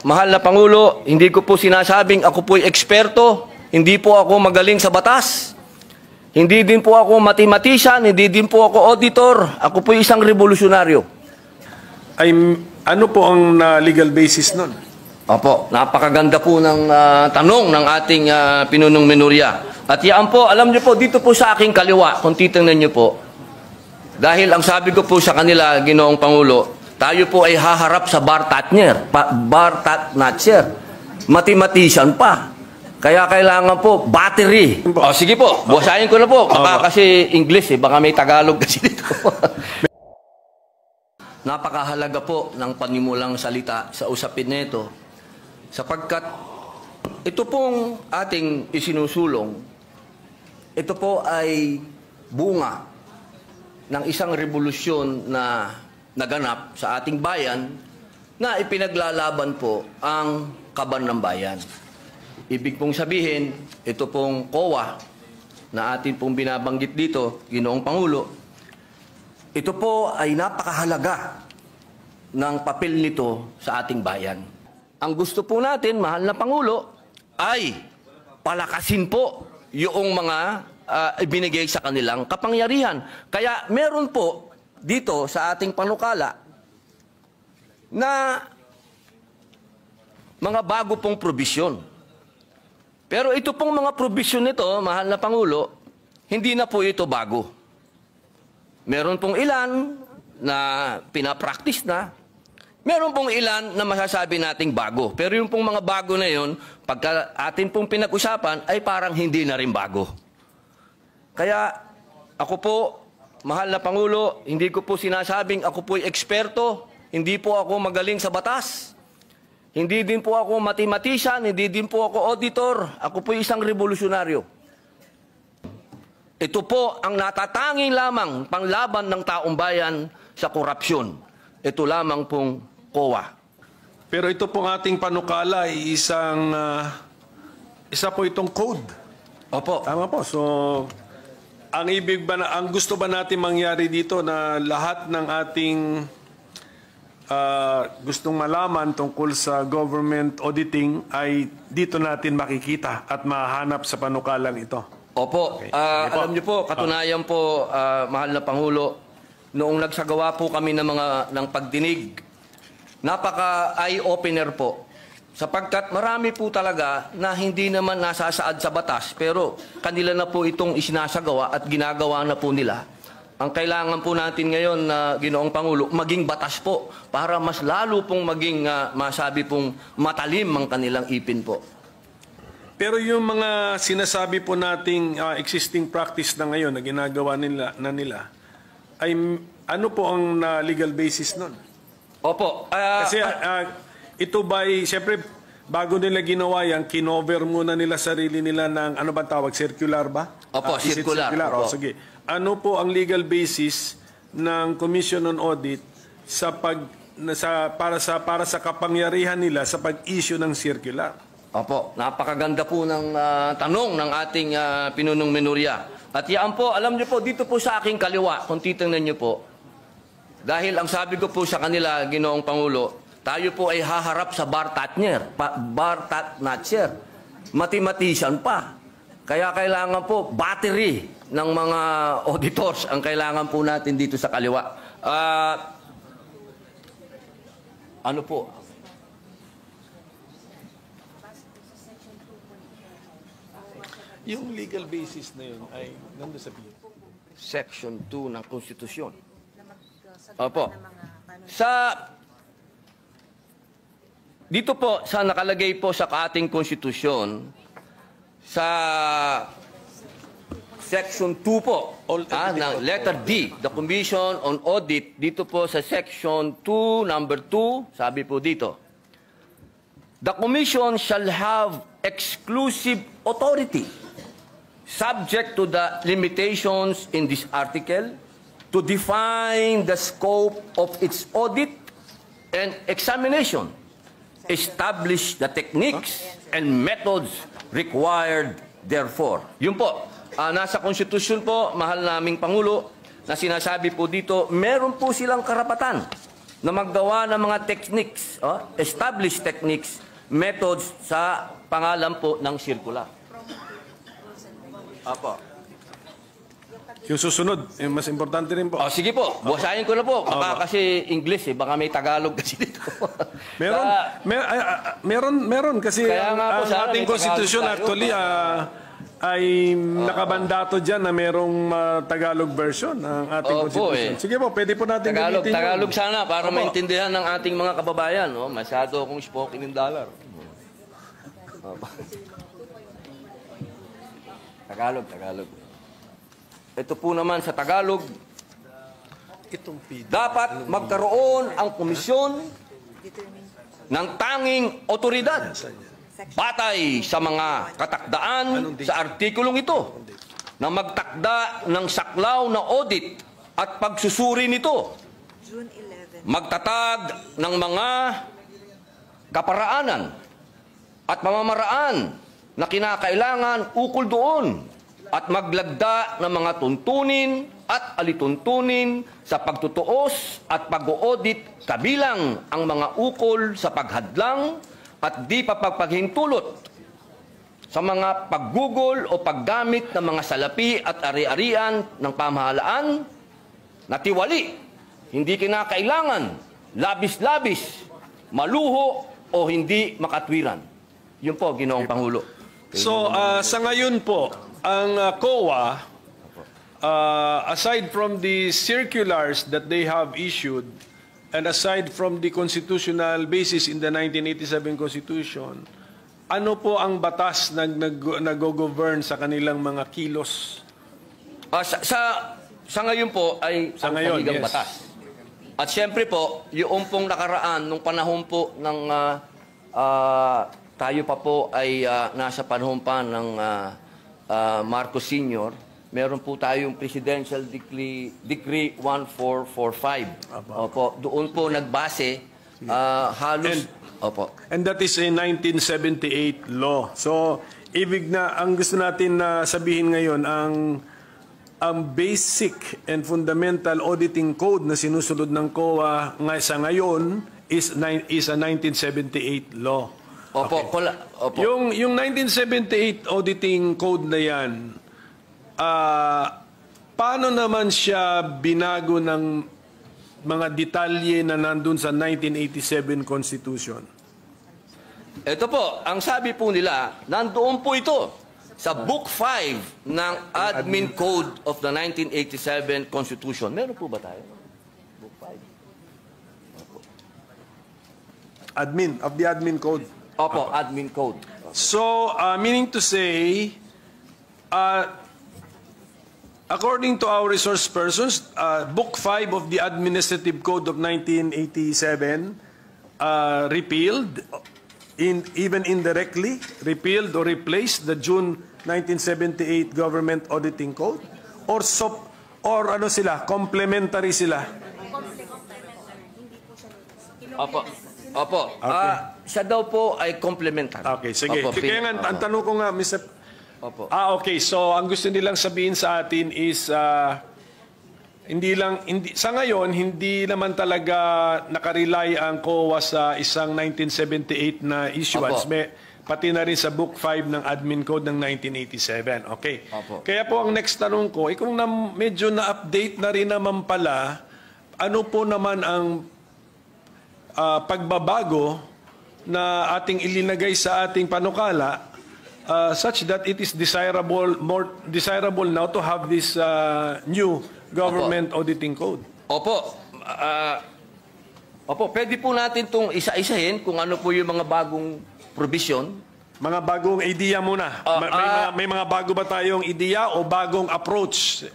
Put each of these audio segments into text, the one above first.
mahal na Pangulo, hindi ko po sinasabing ako po'y eksperto, hindi po ako magaling sa batas, hindi din po ako mathematician, hindi din po ako auditor, ako po'y isang revolusyonaryo. Ano po ang legal basis nun? Opo, napakaganda po ng tanong ng ating pinunong minorya. At yan po, alam niyo po, dito po sa aking kaliwa, kung titingnan niyo po, dahil ang sabi ko po sa kanila, Ginoong Pangulo, tayo po ay haharap sa bar Tatnatcher. Mathematician pa. Kaya kailangan po, battery. O, sige po, basahin ko na po. Baka kasi English baka may Tagalog kasi dito. Napakahalaga po ng panimulang salita sa usapin nito sapagkat ito pong ating isinusulong, ito po ay bunga ng isang revolusyon na naganap sa ating bayan na ipinaglalaban po ang kaban ng bayan. Ibig pong sabihin, ito pong COA na atin pong binabanggit dito, Ginoong Pangulo, ito po ay napakahalaga ng papel nito sa ating bayan. Ang gusto po natin, mahal na Pangulo, ay palakasin po yung mga ibinigay sa kanilang kapangyarihan. Kaya meron po dito sa ating panukala na mga bago pong probisyon. Pero ito pong mga probisyon nito, mahal na Pangulo, hindi na po ito bago. Meron pong ilan na pinapractice na, meron pong ilan na masasabi nating bago. Pero yung pong mga bago na yun, pagka atin pong pinag-usapan, ay parang hindi na rin bago. Kaya ako po, mahal na Pangulo, hindi ko po sinasabing ako po'y eksperto, hindi po ako magaling sa batas, hindi din po ako mathematician, hindi din po ako auditor, ako po'y isang revolusyonaryo. Ito po ang natatanging lamang panglaban ng taong bayan sa korupsyon. Ito lamang pong COA. Pero ito pong ating panukala ay isa po itong code. Opo. Tama po. So, ang gusto ba natin mangyari dito na lahat ng ating gustong malaman tungkol sa government auditing ay dito natin makikita at mahanap sa panukalang ito? Opo. Okay. Alam niyo po, katunayan po, mahal na Pangulo, noong nagsagawa po kami ng pagdinig, napaka eye-opener po. Sapagkat marami po talaga na hindi naman nasasaad sa batas, pero kanila na po itong isinasagawa at ginagawa na po nila. Ang kailangan po natin ngayon na Ginoong Pangulo, maging batas po para mas lalo pong maging masabi pong matalim ang kanilang ipin po. Pero yung mga sinasabi po nating existing practice na ngayon na ginagawa nila ay ano po ang legal basis nun? Opo. Kasi ito ba siyempre bago nila ginawa yan, kinover muna nila sarili nila ng ano ba tawag, circular ba? Opo, circular. Opo. Oh, sige. Ano po ang legal basis ng Commission on Audit para sa kapangyarihan nila sa pag-issue ng circular? Opo, napakaganda po ng tanong ng ating pinunong minorya. At yan po, alam niyo po, dito po sa aking kaliwa, kung titingnan niyo po, dahil ang sabi ko po sa kanila, Ginoong Pangulo, tayo po ay haharap sa bar Tatnatcher. Mathematician pa. Kaya kailangan po, battery ng mga auditors ang kailangan po natin dito sa kaliwa. Ano po? Yung legal basis na yun ay nandun sa bill. Section 2 ng Konstitusyon. Opo. Dito po, sa nakalagay po sa ating konstitusyon, sa Section 2 po, ng letter D, the Commission on Audit, dito po sa Section 2, number 2, sabi po dito, the Commission shall have exclusive authority, subject to the limitations in this article, to define the scope of its audit and examination, establish the techniques and methods required therefore. Yun po, nasa konstitusyon po, mahal naming Pangulo, na sinasabi po dito, meron po silang karapatan na maggawa ng mga techniques, established techniques, methods sa pangalan po ng circular. Apo. Yung susunod, yung mas importante rin po. Sige po, basahin ko na po. Baka kasi English baka may Tagalog kasi dito. Meron kasi Kaya nga po, ang sana ating may constitution Tagalog tayo. actually ay nakabandato dyan na merong Tagalog version ng ating constitution. Sige po, pwede po natin gamitin yun. Tagalog sana para maintindihan ng ating mga kababayan. Masyado akong spoken in dollar. Tagalog. Ito po naman sa Tagalog, dapat magkaroon ang komisyon ng tanging otoridad batay sa mga katakdaan sa artikulong ito na magtakda ng saklaw na audit at pagsusuri nito, magtatag ng mga kaparaanan at pamamaraan na kinakailangan ukol doon at maglagda ng mga tuntunin at alituntunin sa pagtutuos at pag-audit kabilang ang mga ukol sa paghadlang at di pagpaghintulot sa mga paggugol o paggamit ng mga salapi at ari-arian ng pamahalaan na tiwali, hindi kinakailangan, labis-labis, maluho o hindi makatwiran. Yun po, Ginoong Pangulo. So, sa ngayon po, ang COA, aside from the circulars that they have issued, and aside from the constitutional basis in the 1987 Constitution, ano po ang batas na nag-govern sa kanilang mga kilos? Sa ngayon po ay Sa ang ngayon, saligang yes. batas. At siyempre po, yung pong nakaraan, nung panahon po ng tayo pa po ay nasa panahon pa ng Marcos Sr., meron po tayong Presidential Decree 1445. Opo, doon po nagbase halos... Opo. And that is a 1978 law. So, ibig na, ang gusto natin na sabihin ngayon, ang basic and fundamental auditing code na sinusunod ng COA sa ngayon is a 1978 law. Opo, Okay. opo. Yung 1978 auditing code na yan, paano naman siya binago ng mga detalye na nandun sa 1987 Constitution? Ito po, ang sabi po nila, nandoon po ito sa Book 5 ng Admin Code of the 1987 Constitution. Meron po ba tayo? Book 5. Of the admin code. Opo, Admin Code. So, meaning to say, according to our resource persons, Book 5 of the Administrative Code of 1987 repealed, even indirectly, repealed or replaced the June 1978 Government Auditing Code? Or ano sila, complementary sila? Opo. Siya daw po ay complementary. Okay, sige. Opo, Kaya nga, ang tanong ko nga, Mr. Opo. Okay. So, ang gusto nilang sabihin sa atin is, sa ngayon, hindi naman talaga nakarely ang COA sa isang 1978 na issuance. Opo. Pati na rin sa Book 5 ng Admin Code ng 1987. Okay. Opo. Kaya po ang next tanong ko, kung medyo na-update na rin naman pala, ano po naman ang pagbabago na ating ilinagay sa ating panukala such that it is more desirable now to have this new government auditing code? Opo. Pwede po natin itong isa-isahin kung ano po yung mga bagong provision. Mga bagong idea muna. May mga bago ba tayong idea o bagong approach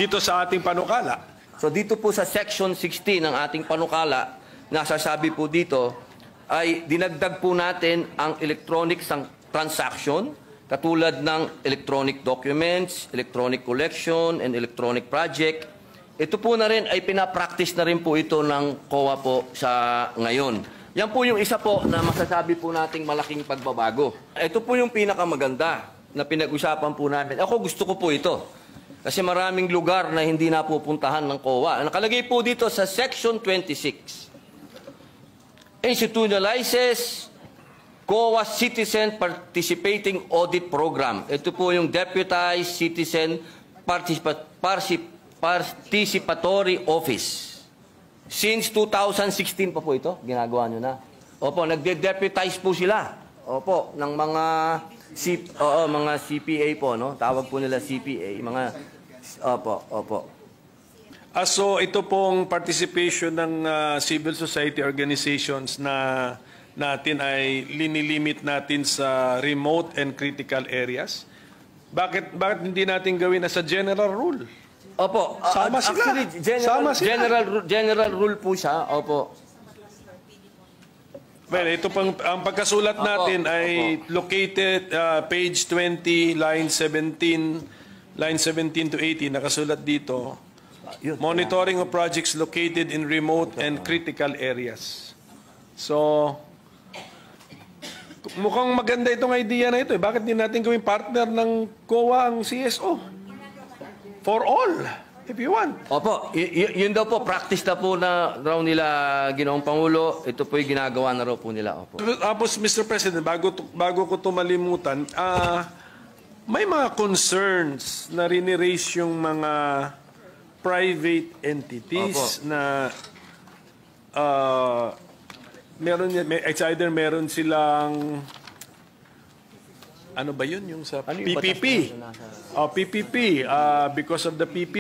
dito sa ating panukala? So dito po sa Section 16 ng ating panukala, nasasabi po dito, ay dinagdag po natin ang electronic transaction, katulad ng electronic documents, electronic collection, and electronic project. Ito po na rin ay pinapractice na rin po ito ng COA po sa ngayon. Yan po yung isa po na masasabi po nating malaking pagbabago. Ito po yung pinakamaganda na pinag-usapan po namin. Ako gusto ko po ito. Kasi maraming lugar na hindi napupuntahan ng COA. Nakalagay po dito sa Section 26. Institutionalizes COA Citizen Participating Audit Program. Ito po yung Deputized Citizen Participatory Office. Since 2016 pa po ito, ginagawa nyo na. Opo, nagde-deputize po sila. Opo, ng mga mga CPA po, no? Tawag po nila CPA, opo. So ito pong participation ng civil society organizations na natin ay linilimit natin sa remote and critical areas. Bakit hindi natin gawin as a general rule? Opo. Sama sila. Actually, Sama sila. general rule po siya. Opo. Well, ito pang ang pagkasulat natin ay located page 20 line 17 to 18 nakasulat dito. Monitoring of projects located in remote and critical areas. So mukhang maganda itong idea na ito. Bakit din natin gawing partner ng COA ang CSO? For all, if you want. Opo, yun daw po, practice na po na raw nila Ginoong Pangulo. Ito po yung ginagawa na raw po nila. Opo. Tapos, Mr. President, bago ko ito malimutan, may mga concerns na riniraise yung mga private entities na it's either meron silang ano ba yun yung sa PPP? PPP because of the PPP